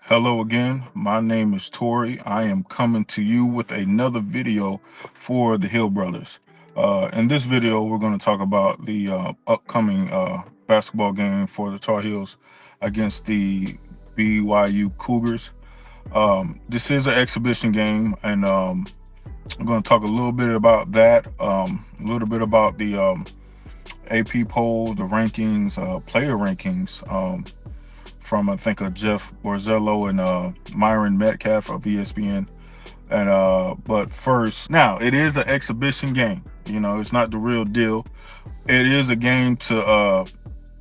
Hello again. My name is Torrey. I am coming to you with another video for the Hill Brothers. In this video, we're going to talk about the upcoming basketball game for the Tar Heels against the BYU Cougars. This is an exhibition game, and I'm going to talk a little bit about that, a little bit about the AP poll, the rankings, player rankings. From I think Jeff Borzello and Myron Metcalf of ESPN. And but first, now it is an exhibition game. You know, it's not the real deal. It is a game to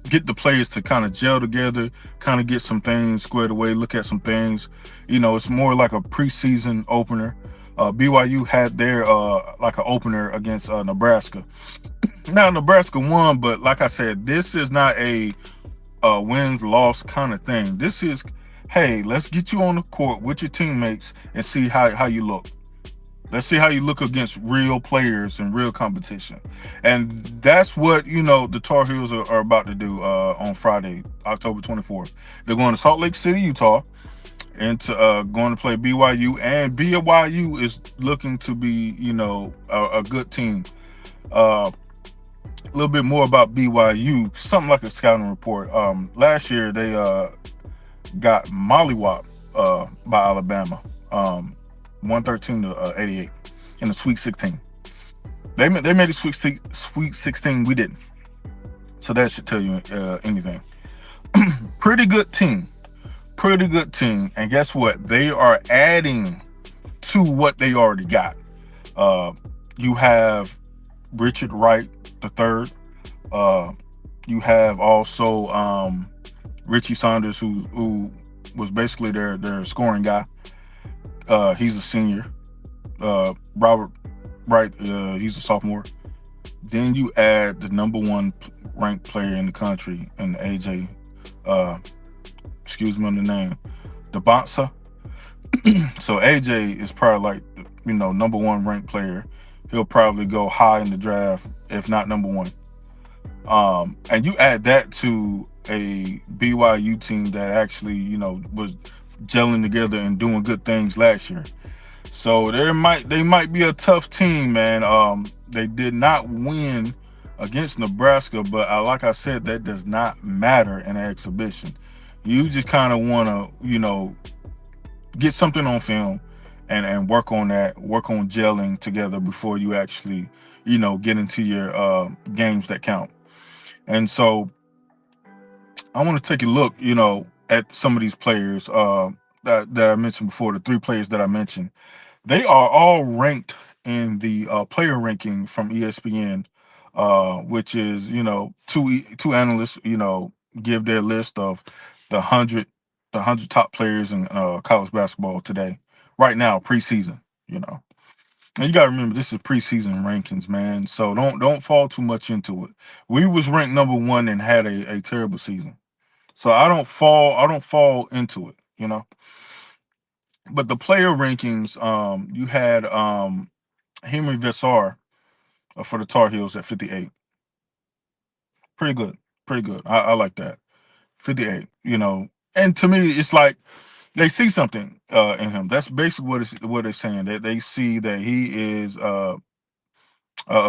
get the players to kind of gel together, kind of get some things squared away, look at some things. You know, it's more like a preseason opener. BYU had their like an opener against Nebraska. Now Nebraska won, but like I said, this is not a wins loss kind of thing. This is, hey, let's get you on the court with your teammates and see how you look. Let's see how you look against real players and real competition. And that's what, you know, the Tar Heels are about to do on Friday, October 24th. They're going to Salt Lake City, Utah, and going to play BYU. And BYU is looking to be, you know, a good team. A little bit more about BYU, something like a scouting report. Last year they got mollywopped by Alabama, 113 to 88 in the Sweet 16. They made the Sweet 16. We didn't, so that should tell you anything. Pretty good team, and guess what? They are adding to what they already got. You have Richard Wright the third. You have also Richie Saunders, who was basically their scoring guy. He's a senior. Robert Wright, he's a sophomore. Then you add the number one ranked player in the country, and AJ. Excuse me on the name, Debonsa. So AJ is probably like, you know, number one ranked player. He'll probably go high in the draft, if not number one. And you add that to a BYU team that actually, you know, was gelling together and doing good things last year. So they might be a tough team, man. They did not win against Nebraska, but like I said, that does not matter in an exhibition. You just kind of want to, you know, get something on film and work on that, work on gelling together before you actually, you know, get into your games that count. And so I want to take a look, you know, at some of these players that I mentioned before, the three players that I mentioned. They are all ranked in the player ranking from ESPN, which is, you know, two analysts, you know, give their list of the 100 top players in college basketball today, right now, preseason, you know. And you gotta remember, this is preseason rankings, man. So don't fall too much into it. We was ranked number one and had a terrible season. So I don't fall into it, you know. But the player rankings, you had Henry Vessar for the Tar Heels at 58. Pretty good. Pretty good. I like that. 58, you know. And to me, it's like they see something in him. That's basically what they're saying. That they see that he is a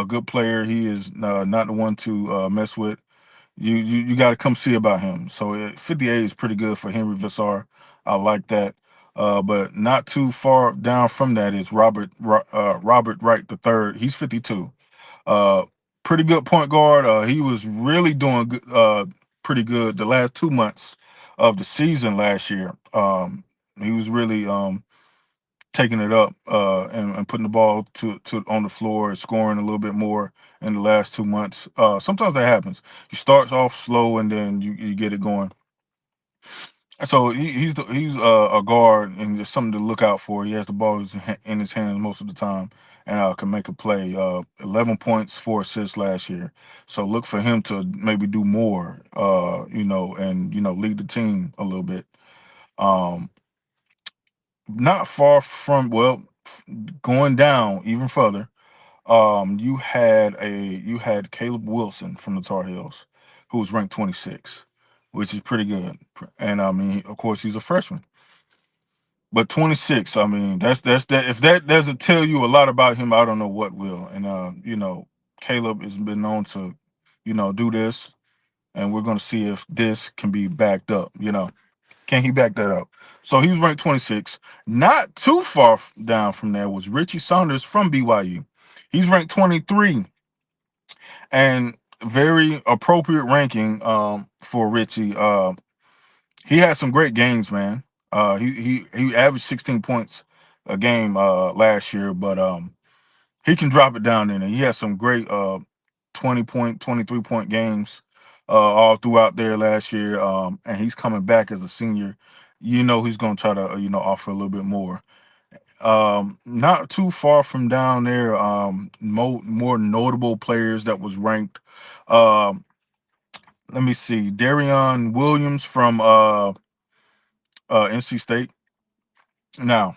good player. He is not the one to mess with. You got to come see about him. So 58 is pretty good for Henry Vissar. I like that. But not too far down from that is Robert Wright the third. He's 52. Uh, Pretty good point guard. He was really doing good, pretty good the last 2 months of the season last year. He was really taking it up and putting the ball to on the floor, scoring a little bit more in the last 2 months. Sometimes that happens. You start off slow and then you get it going. So he's a guard and just something to look out for. He has the ball in his hands most of the time and can make a play. 11 points, 4 assists last year. So look for him to maybe do more, you know, and, you know, lead the team a little bit. Um, Not far from, well, going down even further, you had Caleb Wilson from the Tar Heels, who was ranked 26, which is pretty good. And I mean, of course, he's a freshman. But 26, I mean, that's that. If that doesn't tell you a lot about him, I don't know what will. And Caleb has been known to, do this, and we're going to see if this can be backed up. Can he back that up? So he was ranked 26. Not too far down from there was Richie Saunders from BYU. He's ranked 23, and very appropriate ranking for Richie. He had some great games, man. He averaged 16 points a game last year, but he can drop it down in there. He had some great 20 point, 23-point games all throughout there last year, and he's coming back as a senior. He's going to try to offer a little bit more. Not too far from down there, more notable players that was ranked. Um, Let me see, Darion Williams from NC State. Now,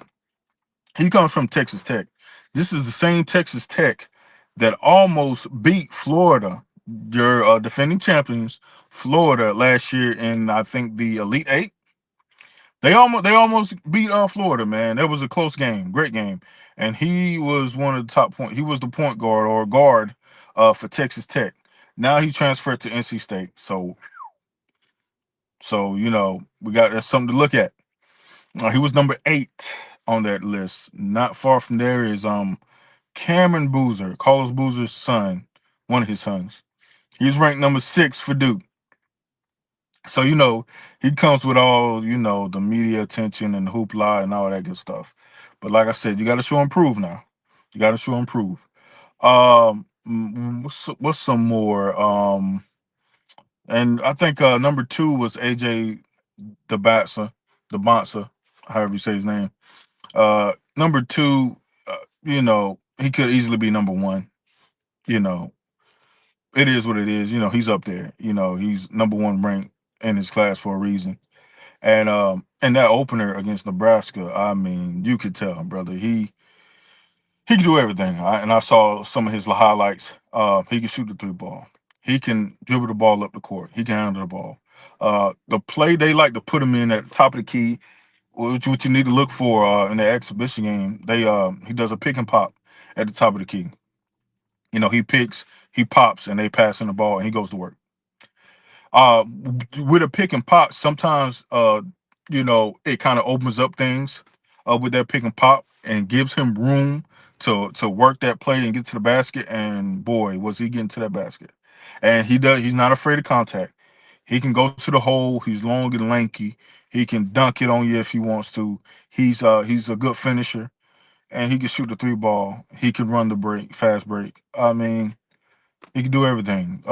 he comes from Texas Tech. This is the same Texas Tech that almost beat Florida, your defending champions, Florida last year in I think the Elite Eight. They almost beat Florida, man. That was a close game, great game, and he was one of the top point. He was the point guard or guard for Texas Tech. Now he transferred to NC State, so we got that's something to look at. He was number 8 on that list. Not far from there is Cameron Boozer, Carlos Boozer's son, one of his sons. He's ranked number 6 for Duke. So he comes with all the media attention and the hoopla and all that good stuff. But like I said, you got to show and prove now. You got to show and prove. What's some more? And I think number 2 was AJ DeBatsa, DeBonsa, however you say his name. Number 2, he could easily be number 1. You know, it is what it is. He's up there. He's number 1 ranked in his class for a reason. And that opener against Nebraska, I mean, you could tell, brother, he can do everything. And I saw some of his highlights. He can shoot the 3 ball. He can dribble the ball up the court. He can handle the ball. The play they like to put him in at the top of the key, what you need to look for in the exhibition game, he does a pick and pop at the top of the key. He picks, he pops, and they pass him the ball, and he goes to work. Uh, with a pick and pop, sometimes it kind of opens up things with that pick and pop and gives him room to work that play and get to the basket. And boy, was he getting to that basket. And he's not afraid of contact. He can go to the hole. He's long and lanky. He can dunk it on you if he wants to. He's a good finisher, and he can shoot the 3 ball. He can run the break, fast break. I mean, he can do everything.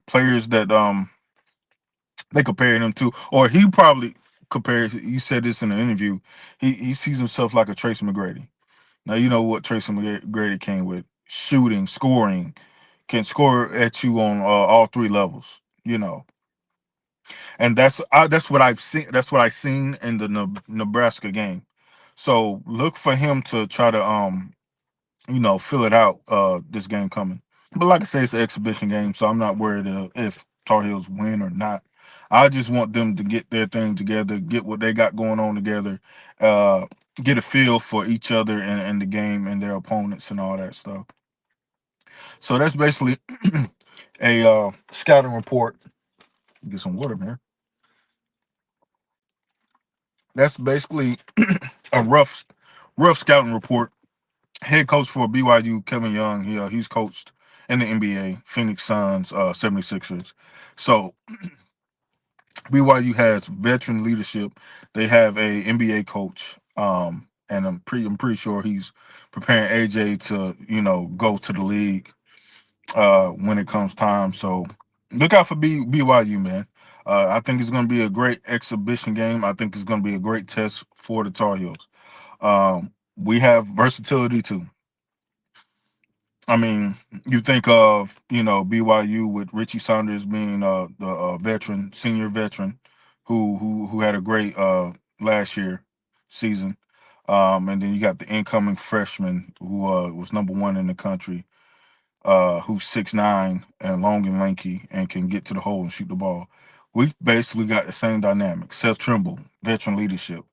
Players that they compared him to, or he probably compares. He said this in an interview. He sees himself like a Tracy McGrady. Now you know what Tracy McGrady came with: shooting, scoring, can score at you on all 3 levels. And that's what I've seen. That's what I seen in the Nebraska game. So look for him to try to fill it out this game coming. But like I say, it's an exhibition game, so I'm not worried if Tar Heels win or not. I just want them to get their thing together, get what they got going on together, uh, get a feel for each other and the game and their opponents and all that stuff. So that's basically a scouting report. Get some water, man. That's basically a rough scouting report. Head coach for BYU, Kevin Young, he's coached in the NBA, Phoenix Suns, 76ers. So BYU has veteran leadership. They have a NBA coach, and I'm pretty sure he's preparing AJ to go to the league when it comes time. So look out for BYU, man. I think it's going to be a great exhibition game. I think it's going to be a great test for the Tar Heels. We have versatility too. I mean, you think of BYU with Richie Saunders being the veteran, senior veteran, who had a great last year season, and then you got the incoming freshman who was number 1 in the country, who's 6'9" and long and lanky and can get to the hole and shoot the ball. We basically got the same dynamic. Seth Trimble, veteran leadership.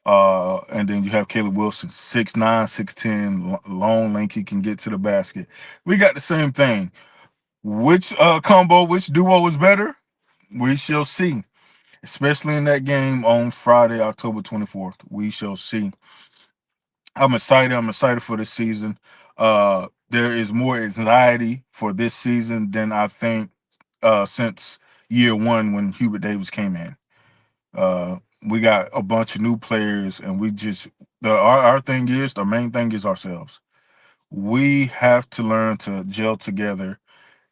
And then you have Caleb Wilson, 6'9", 6'10", long, lanky, can get to the basket. We got the same thing. Which combo, which duo is better? We shall see. Especially in that game on Friday, October 24th. We shall see. I'm excited. I'm excited for this season. There is more anxiety for this season than I think since year one when Hubert Davis came in. We got a bunch of new players, and we just our thing is the main thing is ourselves. We have to learn to gel together,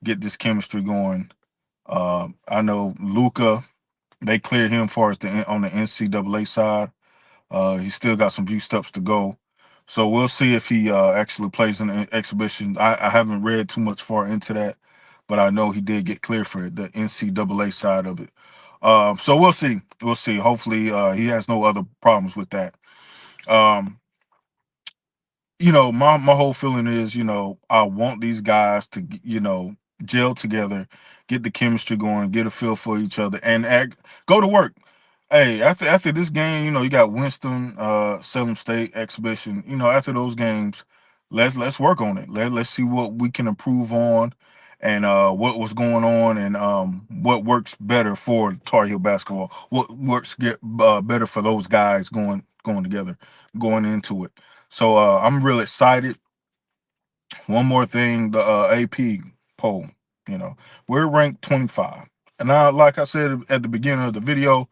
get this chemistry going. I know Luca. They cleared him for us on the NCAA side. He's still got some few steps to go. So we'll see if he actually plays in the exhibition. I haven't read too much far into that, but I know he did get cleared for it, the NCAA side of it. So we'll see. We'll see. Hopefully, he has no other problems with that. Um, my whole feeling is, I want these guys to, gel together, get the chemistry going, get a feel for each other, and go to work. Hey, after this game, you got Winston, Salem State exhibition. After those games, let's work on it. Let's see what we can improve on, and what was going on, and what works better for Tar Heel basketball. What works better for those guys going together, going into it. So I'm real excited. One more thing, the AP poll. You know, we're ranked 25, and now, like I said at the beginning of the video,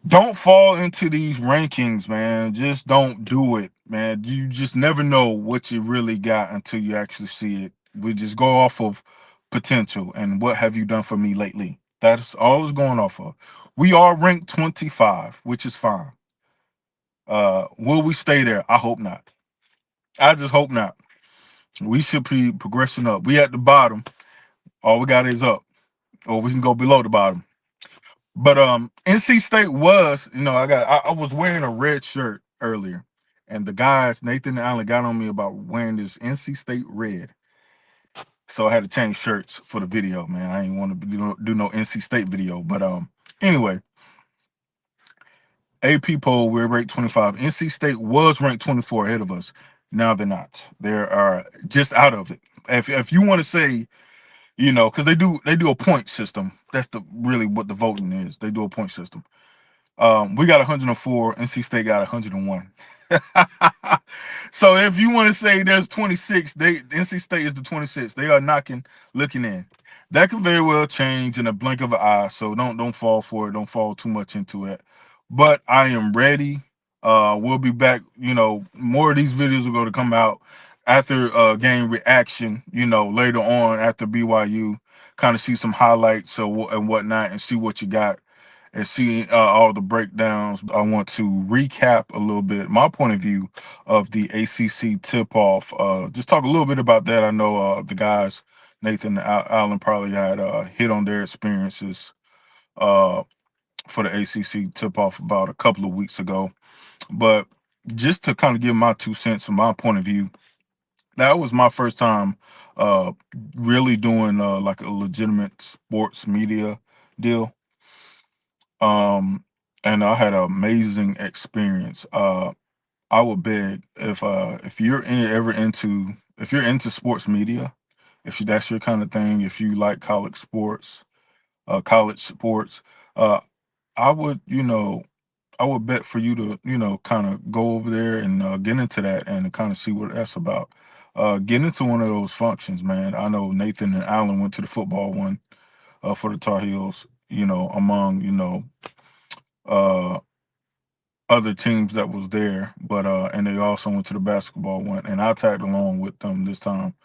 don't fall into these rankings, man. Just don't do it, man. You just never know what you really got until you actually see it. We just go off of potential and what have you done for me lately. That's all it's going off of. We are ranked 25, which is fine. Will we stay there? I hope not. I just hope not. We should be progressing up. We at the bottom. All we got is up, or we can go below the bottom. But NC State was, I was wearing a red shirt earlier, and the guys Nathan and Allen got on me about wearing this NC State red. So I had to change shirts for the video, man. I didn't want to do no NC State video, but anyway, AP poll we're ranked 25. NC State was ranked 24 ahead of us. Now they're not. They are just out of it. If you want to say, because they do a point system. That's really what the voting is. They do a point system. We got 104. NC State got 101. So if you want to say there's 26, NC State is the 26. They are looking in. That could very well change in a blink of an eye. So don't fall for it. Don't fall too much into it. But I am ready. We'll be back. More of these videos are going to come out after game reaction. Later on after BYU, kind of see some highlights and whatnot, and see what you got and see all the breakdowns. I want to recap a little bit my point of view of the ACC tip-off. Just talk a little bit about that. I know the guys, Nathan and Allen, probably had hit on their experiences uh, for the ACC tip-off about a couple of weeks ago. But just to kind of give my 2 cents from my point of view, that was my first time uh, really doing like a legitimate sports media deal. Um, and I had an amazing experience. I would beg if you're if you're into sports media, if that's your kind of thing, if you like college sports, uh, I would I would bet for you to kind of go over there and get into that and kind of see what that's about. Get into one of those functions, man. I know Nathan and Allen went to the football one for the Tar Heels. Among uh other teams that was there, but and they also went to the basketball one, and I tagged along with them this time.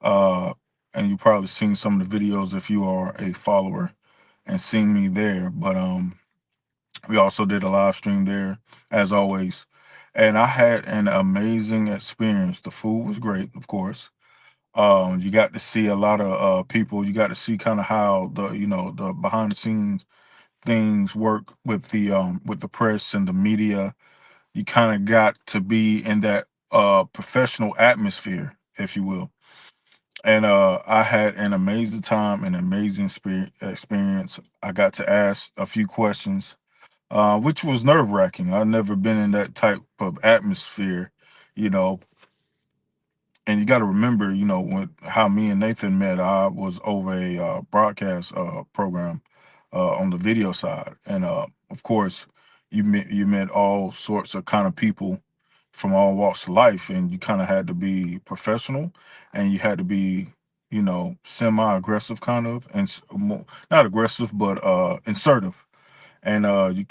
Uh, and you probably seen some of the videos if you are a follower and seen me there. But we also did a live stream there as always, and I had an amazing experience. The food was great, of course. You got to see a lot of people. You got to see kind of how the behind the scenes things work with the press and the media. You kind of got to be in that professional atmosphere, if you will. And I had an amazing time, an amazing experience. I got to ask a few questions which was nerve wracking. I've never been in that type of atmosphere, you know. And you got to remember, when how me and Nathan met. I was over a broadcast program on the video side, and of course, you met all sorts of kind of people from all walks of life, and you kind of had to be professional, and you had to be, semi aggressive, kind of, and not aggressive, but assertive. And you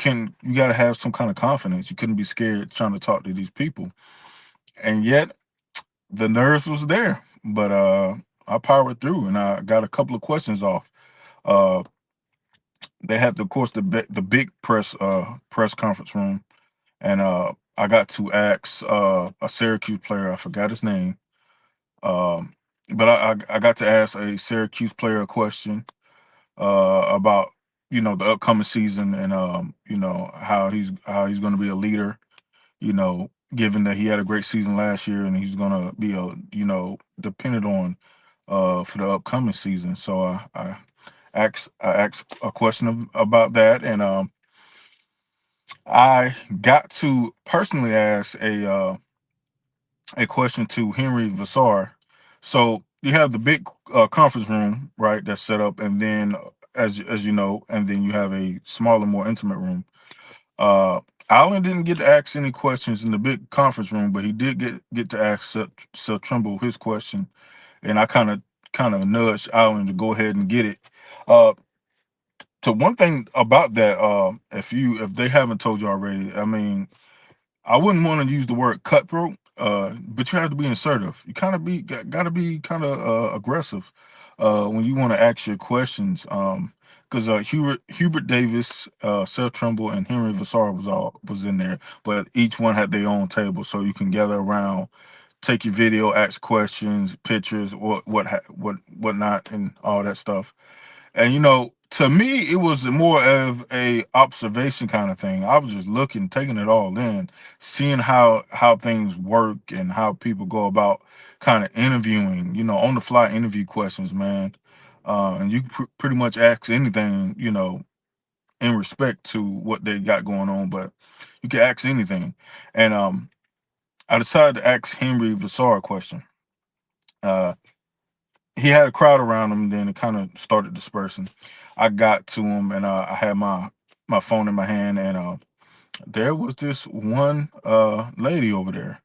got to have some kind of confidence. You couldn't be scared trying to talk to these people, and yet the nerves was there, but I powered through and I got a couple of questions off. Uh, they had, of course, the big press conference room, and I got to ask a Syracuse player. I forgot his name, um, but I got to ask a Syracuse player a question about the upcoming season, and how he's going to be a leader, given that he had a great season last year and he's gonna be dependent on for the upcoming season. So I asked a question about that, and I got to personally ask a question to Henry Vassar. So you have the big conference room, right? That's set up, and then as you know, and then you have a smaller, more intimate room. Uh, Allen didn't get to ask any questions in the big conference room, but he did get to ask Seth Trimble his question, and I kind of nudged Allen to go ahead and get it. Uh, to one thing about that, if they haven't told you already, I mean, I wouldn't want to use the word cutthroat, but you have to be assertive. You kind of got to be kind of aggressive when you want to ask your questions. Because Hubert Davis, Seth Trimble, and Henry Vassar was in there, but each one had their own table, so you can gather around, take your video, ask questions, pictures, whatnot, and all that stuff. And to me, it was more of a observation kind of thing. I was just looking, taking it all in, seeing how things work and how people go about kind of interviewing, on the fly interview questions, man. And you pretty much ask anything, in respect to what they got going on, but you can ask anything. And I decided to ask Henry Vassar a question. Uh, he had a crowd around him, then it kind of started dispersing. I got to him, and I had my phone in my hand, and there was this one lady over there.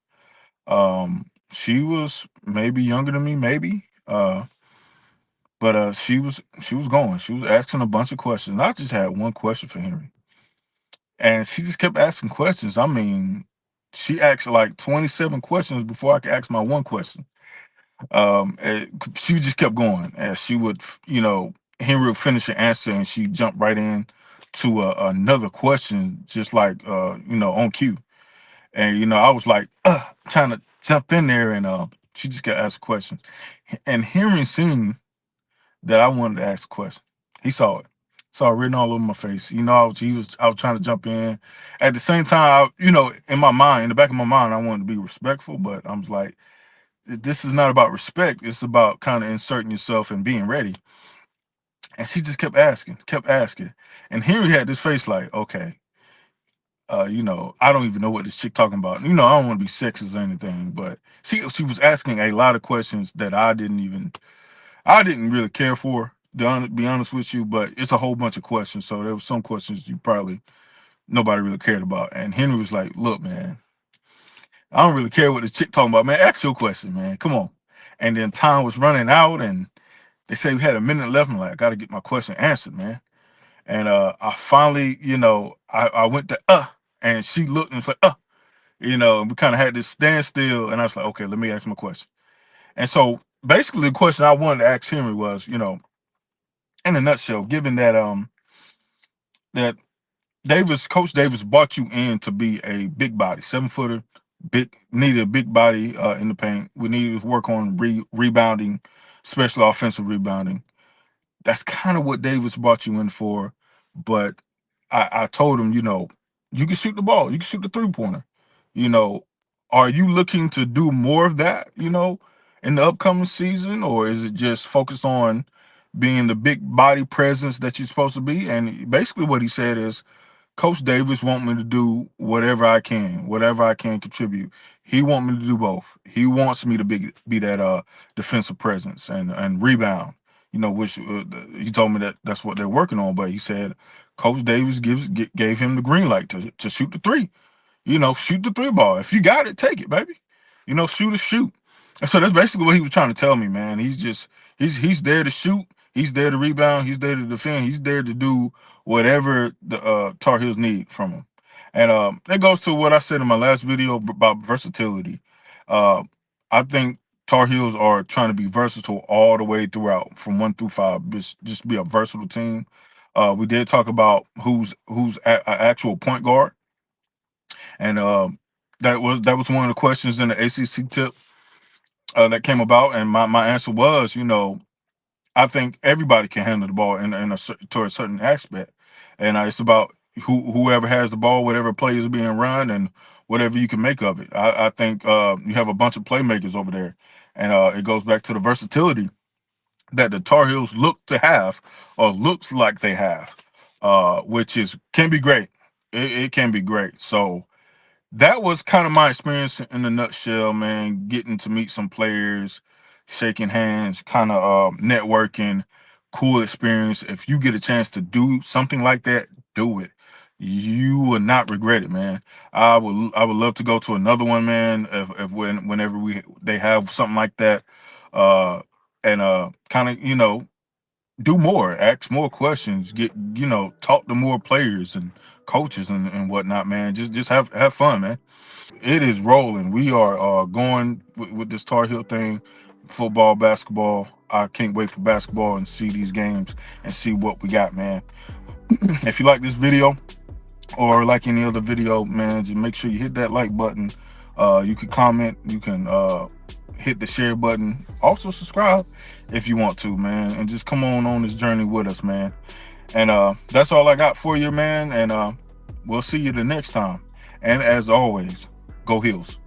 She was maybe younger than me, maybe. But she was going. She was asking a bunch of questions. I just had one question for Henry, and she just kept asking questions. I mean, she asked like 27 questions before I could ask my one question. She just kept going, and she would, Henry would finish an answer, and she jumped right in to another question, just like on cue. And I was like, trying to jump in there, and she just got asked questions. And Henry seen that I wanted to ask a question. He saw it, saw it written all over my face. I was trying to jump in. At the same time, in my mind, in the back of my mind, I wanted to be respectful, but I was like, this is not about respect. It's about kind of inserting yourself and being ready. And she just kept asking, kept asking. And Henry had this face like, okay, I don't even know what this chick talking about. I don't want to be sexist or anything, but she was asking a lot of questions that I didn't really care for, to be honest with you, but it's a whole bunch of questions. So there was some questions you probably nobody really cared about. And Henry was like, look, man, I don't really care what this chick talking about, man. Ask your question, man. Come on. And then time was running out, and they said we had a minute left. I'm like, I got to get my question answered, man. And I finally, I went to and she looked and was like, and we kind of had this standstill. And I was like, okay, let me ask my question. And so basically, the question I wanted to ask Henry was, in a nutshell, given that Coach Davis brought you in to be a big body, 7 footer, needed a big body in the paint. We needed to work on rebounding, especially offensive rebounding. That's kind of what Davis brought you in for. But I told him, you can shoot the ball, you can shoot the 3-pointer. You know, are you looking to do more of that, in the upcoming season, or is it just focused on being the big body presence that you're supposed to be? And basically what he said is, Coach Davis want me to do whatever I can contribute. He want me to do both. He wants me to be that defensive presence and rebound. Which he told me that's what they're working on. But he said Coach Davis gave him the green light to shoot the three. Shoot the three ball. If you got it, take it, baby. Shoot or shoot. And so that's basically what he was trying to tell me, man. He's there to shoot. He's there to rebound. He's there to defend. He's there to do whatever the Tar Heels need from him. And that goes to what I said in my last video about versatility. Uh, I think Tar Heels are trying to be versatile all the way throughout, from 1 through 5. Just be a versatile team. We did talk about who's an actual point guard. And that was one of the questions in the ACC tip that came about, and my answer was, I think everybody can handle the ball to a certain aspect, and it's about whoever has the ball, whatever play is being run, and whatever you can make of it. I think you have a bunch of playmakers over there, and it goes back to the versatility that the Tar Heels look to have, or looks like they have, which can be great. It can be great. So that was kind of my experience in a nutshell, man. Getting to meet some players, shaking hands, kind of networking, cool experience. If you get a chance to do something like that, do it. You will not regret it, man. I would love to go to another one, man. Whenever they have something like that, uh, and kind of do more, ask more questions, talk to more players and coaches and whatnot, man. Just have fun, man. It is rolling. We are going with this Tar Heel thing, football, basketball. I can't wait for basketball and see these games and see what we got, man. If you like this video or like any other video, man, just make sure you hit that like button. You can comment, you can hit the share button. Also subscribe if you want to, man, and just come on this journey with us, man. And that's all I got for you, man. And we'll see you the next time. And as always, go Heels.